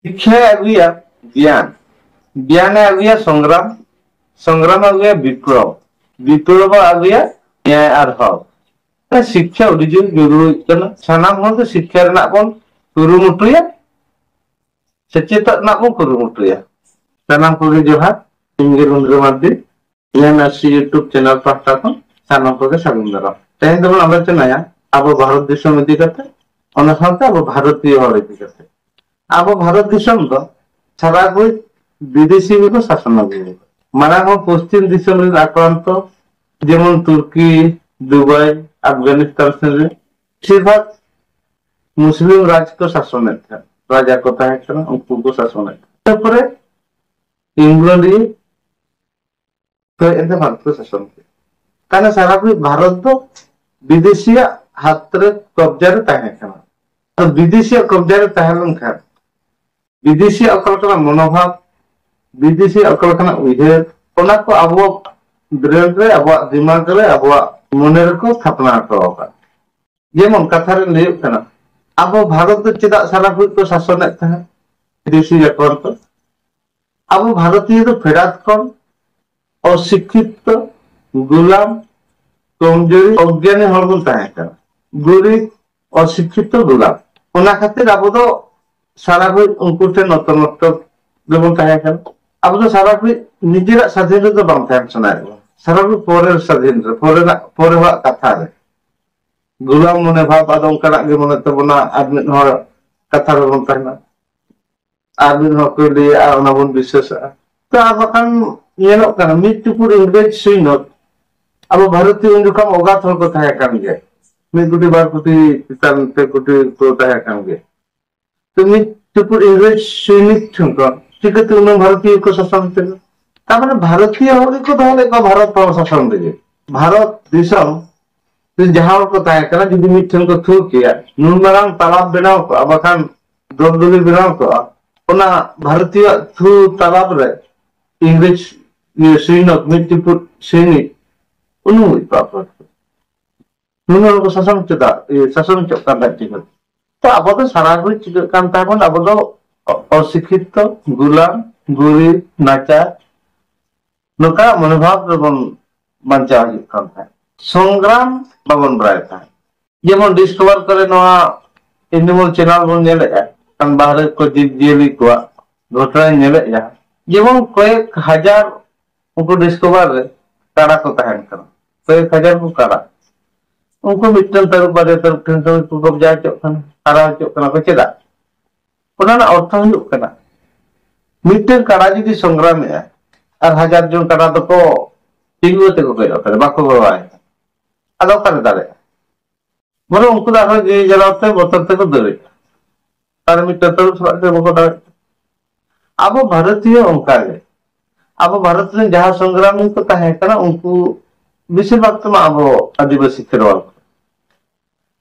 शिक्षा अगुया ज्ञान ज्ञान अगुया संग्राम संग्राम अगुया विप्लव विप्लव अगुया न्याय और हक शिक्षा उड़ी जरूरी सानाम हर शिक्षा बन कुरुमुटुया सचेत बन कुरुमुटुया सानाम को जोहार इंगे रुद्र मार्डी यूट्यूब चैनल पास्टा को सानाम को सागुन दाराम तेहेन दबन आलोचनाया अब भारत देशम इदी करते ओना साथे अब भारतीय हर इदी करते अब भारत देशम दो सारा कोई विदेशी को शासन अगुए माना पश्चिम देशम आक्रांत जेमन तुर्की दुबई अफगानिस्तान से बेसिर भाग मुस्लिम राज को शासन राजा को उनको को शासन इंग्लैंड तो एंते भारत को शासन कारण सारा कोई भारत तो विदेशी हाथ रे कब्जा रे ताहे कना तो विदेशी कब्जा रे ताहे लंखा विदेशी अकल मनोभाव विदेशी अकल उइहेर ओना को आबो ब्रेन रे आबो दिमाग रे आबो मने रे को स्थापना करवा जेमन कथा रे लय कना आबो भारत चेदा सारा को शासन था विदेशी अकल तो आबो भारतीय तो फेरात कौन अशिक्षित गुलाम कमजोरी अज्ञानी हर बन ताहे गरीब अशिक्षित गुलाम ओना खातिर आबो तो सारा कोई उनको नतमस्त जेबन ताहे अब तो सारा कोई निजेरा स्वाधीन तो बांग थाम सनाय सारा कोई पोरे स्वाधीन पोरे कथा रे गुलाम मने भाव आदम करा गे मने तबना आदमी हर कथा रे बन ताहेना आदमी हर को ले ओना बन विशेष तो आबखान येनो kana मिटपुर इंग्लिश सुइनत अब भारतीय उनजुकाम ओगात हर को ताहे कान गे मिटपुर बार कुटी पितान ते कुटी को ताहे कान गे तो मिटपुर इंग्लिश सुइनित ठुका चिकते उन भारतीय को शासन थे तामाने भारतीय हर को ताले को भारत पर शासन दे भारत देशम जहां को ताहे kana जदि मिठन को थू किया नुनमारांग तालाब बनाव को अबखान दलदली बनाव को ओना भारतीय थू तालाब रे इंग्लिश ये सुइनत मिटपुर सैनिक उनु पाप नुन को शासन चदा ये शासन चक्का दाटी तो अब तो सारा को चिक कान ताबन अब तो अशिक्षित गुलाम गरीब नाचा नका मनोभाव बन बंचा कान था संग्राम बाबन बराय था जेमन डिस्कवर करे नवा एनिमल चैनल बन नेले कान बाहर को जीव जियली को घटना नेले या जेमन कয়েক হাজার उनको डिस्कवर रे काड़ा को ताहन करा कয়েক হাজার को काड़ा उनको मिटन तरु बारे तरु ठन को कब्जा चो कन आरा चो कना को चेदा ओना अर्थ हुयो कना मिटन काड़ा जदि संग्राम है और हजार जन काड़ा तो को टिगुते को गयो करे बाको गवाय आदो करे दारे बरो उनको दा जे जलाते बोतते को दरे तार मिटन तरु सराते बको दारे अब भारतीय अंका अब भारत में जहां संग्रामी को ताहे कना उनको बेसिर भाग तो अब आदिवासी खेरवाल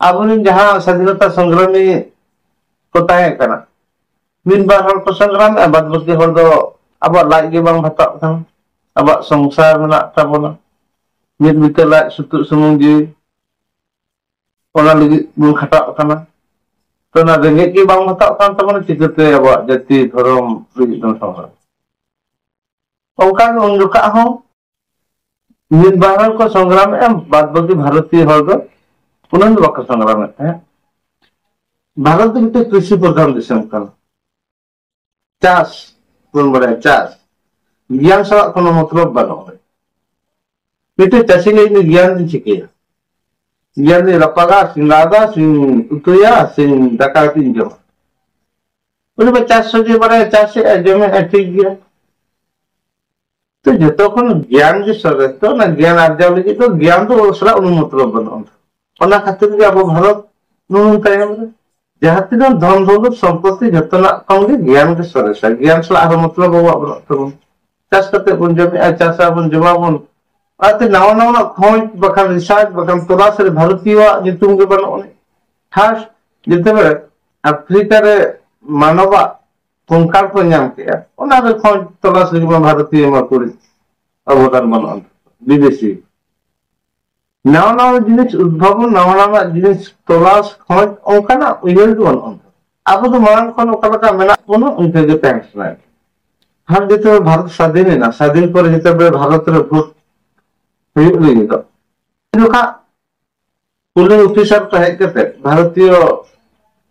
अब जहां स्वाधीनता संग्रामी को ताहे कना मिन बार हर को संग्राम बाद बाकी हर दो अब लाइक के बांग हता कना अब संसार में ताबना मित मितला सुतु सुमुंग जी ओना लगी बुन खटा कना तो ना रेंगे की बांग हता कान तमन चिकते अब जाति धर्म रिजन संग्राम ओका उनका हो मित बार को संग्राम एम बाद बाकी भारतीय हर दो पुनंद बक संग्राम है भारत में कृषि प्रधान देश कन चाष कोन बड़े चाष ज्ञान सा कोनो मतलब बनो मिटे चाषी ने ज्ञान दिन छिके ज्ञान ने रपागा सिंगादा सिंग उतया सिंग दकाती जो उन बच्चा सोचे बड़े चाषी जमे ठीक गया तो जतोखन ज्ञान जे सरत तो ना ज्ञान आर्जाव लगी तो ज्ञान तो उसरा मतलब बनो ओना खातिर के अब भारत नुन तायम जहां तीन धन दौलत संपत्ति जतना कम ज्ञान के सरस ज्ञान से आरो मतलब हो तो चाष करते बन जमे चाषा बन जमा बन आते नाव नाव खोज बखान रिसर्च बखान तलाश रे भारतीय जितुम के बनो खास जते बे अफ्रीका रे मानवा कंकाल को नाम के ओना रे खोज तलाश रे भारतीय मा कोरी अवदान बनो विदेशी नाव नाव जिनिस उद्भावन नाव नाव जिनिस तलाश खोज ओकाना उइहर बनो अब तो मांग खन ओका मेना बोनो उनके के तहना हर जिते भारत स्वाधीन है ना स्वाधीन पर जिते भारत रे भोट हुई लगी तो जोखा पुलिस ऑफिसर को हेज करते भारतीय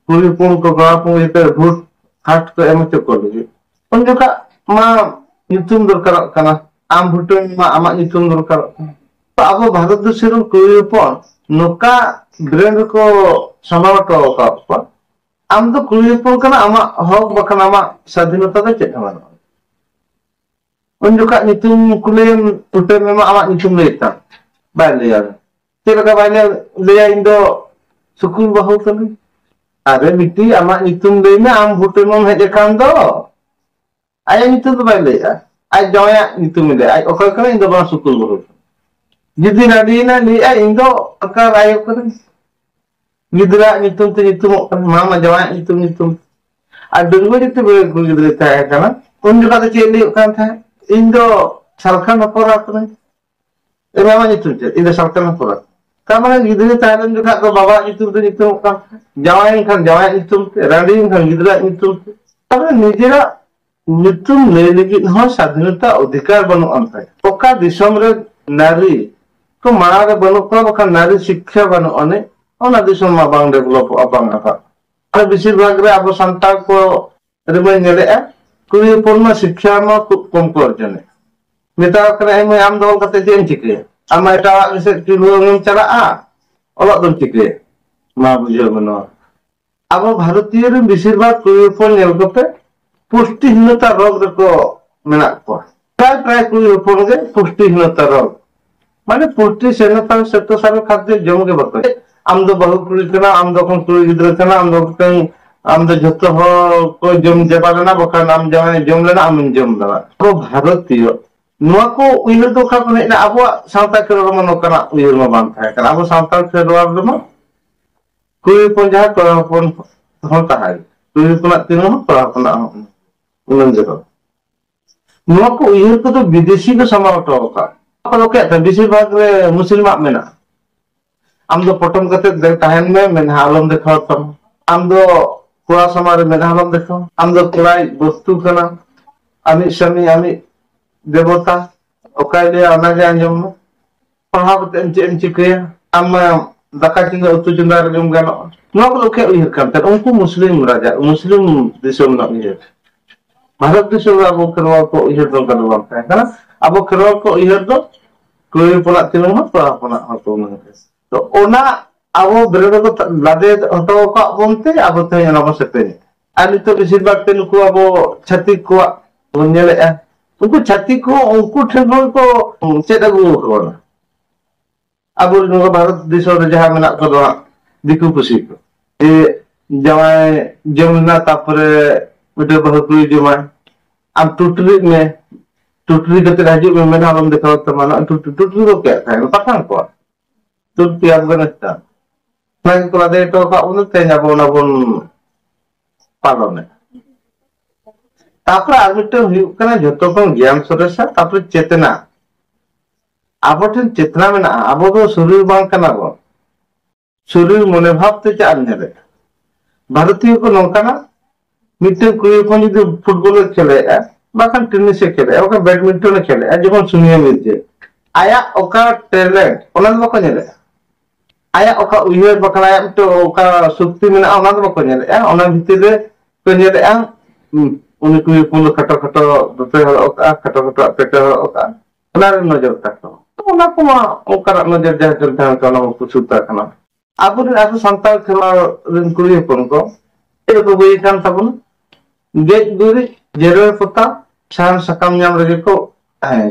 पुलिस पुन को गवा पुन जिते भोट हाट को एम चको लगी उन जोखा मा नितुम दरकार कना आम भोटन मा आमा नितुम दरकार तो अब भारत देश रे कोई पर नोका ब्रेन को समावट का आम तो कुड़ी हपन कना आमा हक बखान आमा स्वाधीनता दो चेक हमारा उन जोखा नितुम कुलेम उठे में आमा नितुम लेता बाय लिया चेलका बाय लिया इंदो सुकुल बहु कने अरे बिटी आमा नितुम लेना आम भोटे में हेज कान दो आया नितुम तो बाय लिया आज जया नितुम ले आज ओकर कने इंदो बा सुकुल बहु जिदि नाडीना लिया इंदो अकार आयो कने गिदरा नितुम ते नितुम मामा जवा नितुम आ डुंगो जिते बे गिदरा ताया kana उन जगह ते चेली कान था इंदो सरखान अपरा कने ए मामा नितुम ते इंदो सरखान अपरा कामना गिदरा तायन जगह को बाबा नितुम ते नितुम का जवाइन खान जवा नितुम ते राडी खान गिदरा नितुम ते तब निजेरा नितुम ले लगी हो स्वाधीनता अधिकार बनु अंत ओका दिसम रे नारी को मारा रे बनु को बका नारी शिक्षा बनु अने ओना दिसम मा बांग डेवलप अबांग आफा अरे बेसिर भाग रे अब संताल को रिमय नेले कुड़ी पूर्ण शिक्षा मा कम को अर्जने मेता करे मैं आम दो कते जेम चिके आम एटा से किलोम चला आ ओला दम चिके मा बुझो बनो अब भारतीय रे बेसिर भाग कुड़ी पूर्ण नेल कते पुष्टिहीनता रोग रे को मेना को प्राय कुड़ी पूर्ण के पुष्टिहीनता रोग माने पुष्टि सेनता सत्य सार खाद्य जम के बको आम दो बहु कुड़ी कना आम दो कोन कुड़ी गिदरा कना आम दो जतो हो को जम जेबाना बखान आम जवाने जम लेना आम जम दला तो भारतीय नुआ को उइहर दो खा कोने अब सावता खेलोड़ मन कना उइहर मा बान थाय कना अब सावता खेलोड़ रमा कुड़ी पन जहा को पन हो ताहाय कुड़ी पना तिनो परा पना उलन जको नुआ को उइहर को तो विदेशी को समावट का apa lo kayak बेसिर भाग रे मुस्लिम मेना आम दो पटम कते तहन में मेन हालम देखो तम आम दो कोड़ा समारे मेन हालम देखो आम दो कोड़ाई वस्तु कना आमी स्वामी आमी देवता ओकाय ले अनागे अंजम पढ़ाव ते एम चिके आम दाका चिंगा उतु चिंगा रे जम गानो नो को लोके उइहर करते उनको मुस्लिम राजा मुस्लिम दिसम ना उइहर भारत दिसम अब करवा को उइहर दो करवा है अब करवा को उइहर दो कोई पना तिनो मा पना हतो न तो ओना अब ब्रेड को लादे हतो का बोनते अब ते ना बसते आली तो बेसिर भाग ते नुको अब छत्ती को नेले उनको छत्ती को उनको ठेगो को चेद अगु कोना अब नुको भारत देश रे जहा मेना को दो दिकु खुशी को ए जवाय जमुना तापरे उडे बहुकुई जमाय आम टुटरी में टुटरी कते हाजु में मेना हम देखो त माना टुटरी को क्या है पठान को टुटरी अफगानिस्तान मैं को लादे तो का उन ते जाबो ना बोन पालोने तापर आरमिटे हुई कना जतो को ज्ञान सरसा तापर चेतना आबोठन चेतना में ना आबो तो शरीर बांग कना बो शरीर मने भाव ते चान नेले भारतीय को नौकाना मिटे कोई को जो फुटबॉल खेले बाकान टेनिस खेले ओका बैडमिंटन खेले जखन सुनिया मिर्जे आया ओका टैलेंट ओना दो को नेले आया ओका उइहर बकला आया तो ओका शक्ति मेना ओना दो को नेले ओना भितर रे को नेले उनी कोई कोन खटो खटो दोते ओका खटो खटो पेटे ओका ओना रे नजर ताको ओना को मा ओका नजर जा चलता kana को सुता kana अब संताल खेला रिन कुड़ी हपन को ए को बई कान तबन गेट गुरी जेरो पता सान सकम नाम रगे को है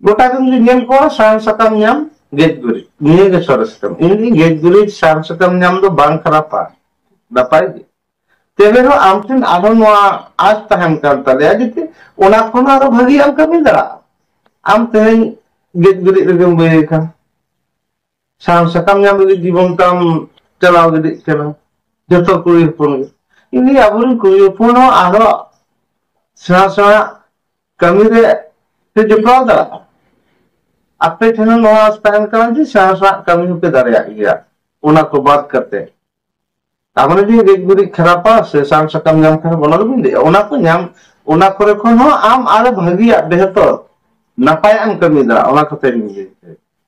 गोटा दिन नियम को सान सकम नाम गेट गुरी निये के सरस्टम इनी गेट गुरी सान सकम नाम दो बांग खरापा दपाई तेबे हो आमतिन आरो नोआ आज तहम कर तले जिते ओना कोना रो भागी आम कमी दरा आम तेन गेट गुरी रगे बई का सान सकम नाम रगे जीवन ताम चलाव गदि चला जतो कुड़ी हपन ini abun kuyu puno aro sa kami de te jeplau da ape thena no aspan kan ji sa kami pe darya iya una ko बात करते तामने जी रेगुरी खरापा से साम सकम नाम खराब बना लबिन दे ओना को नाम ओना करे खन हो आम आरे भागिया बेहतर नापाय आम कमीदा ओना कते निजे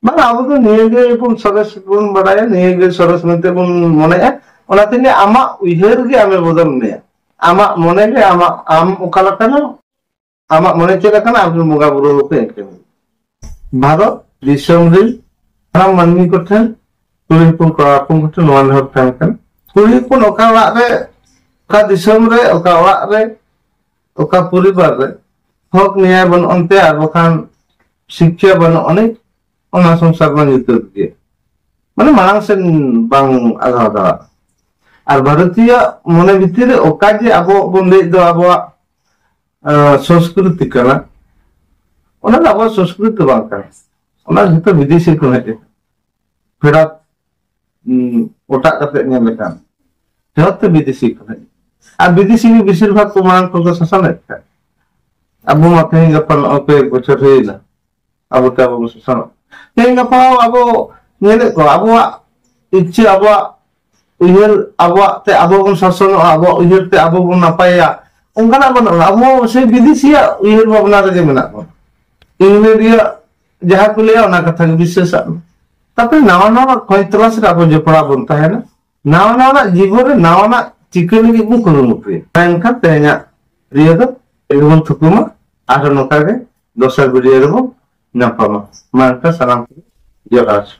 मान अब तो निये बन सरस बन बडाया निये सरस मेते बन मने ओना तिने आमा उइहर गे आमे बदल ने आमा मने गे आमा आम ओकाला kana आमा मने चला kana आम मुगा बुरो पे के भारत दिसम रे आम मानमी को ठन कुली पुन को आपन को नोन हर थान kan कुली पुन ओका वा रे ओका दिसम रे ओका वा रे ओका परिवार रे हक न्याय बन अन्ते आर बखान शिक्षा बन अनेक ओना संसार बन युत के माने मांग से बांग आगा दा और भारतीय मने भितर ओका जे आबो बन ले दो आबो संस्कृति कना ओना आबो संस्कृति बांग का ओना जतो विदेशी को हेते फेड़ा ओटा कते ने लेकान जतो विदेशी को आ विदेशी भी बेसिर भाग को मांग को शासन है अब माथे गपन ओपे बछर हेला अब त अब शासन तेन गपा अब नेले को अब इच्छे अब उइहर अब ते अब बन शासन अब उइहर ते अब बन नापाया उनका बन अब से विदेशिया उइहर भावना रे मेना को इंग्लिया जहां को ले ओना कथा विशेष तापे नावा नावा कोई तलाश रे अब जपड़ा बनता है ना नावा नावा जीवन रे नावा ना चिकन की बु करू पे एनका तेना रिया दो एगोन थुकुमा आरो नका के दोसर वीडियो रे नापामा मानका सलाम जरास।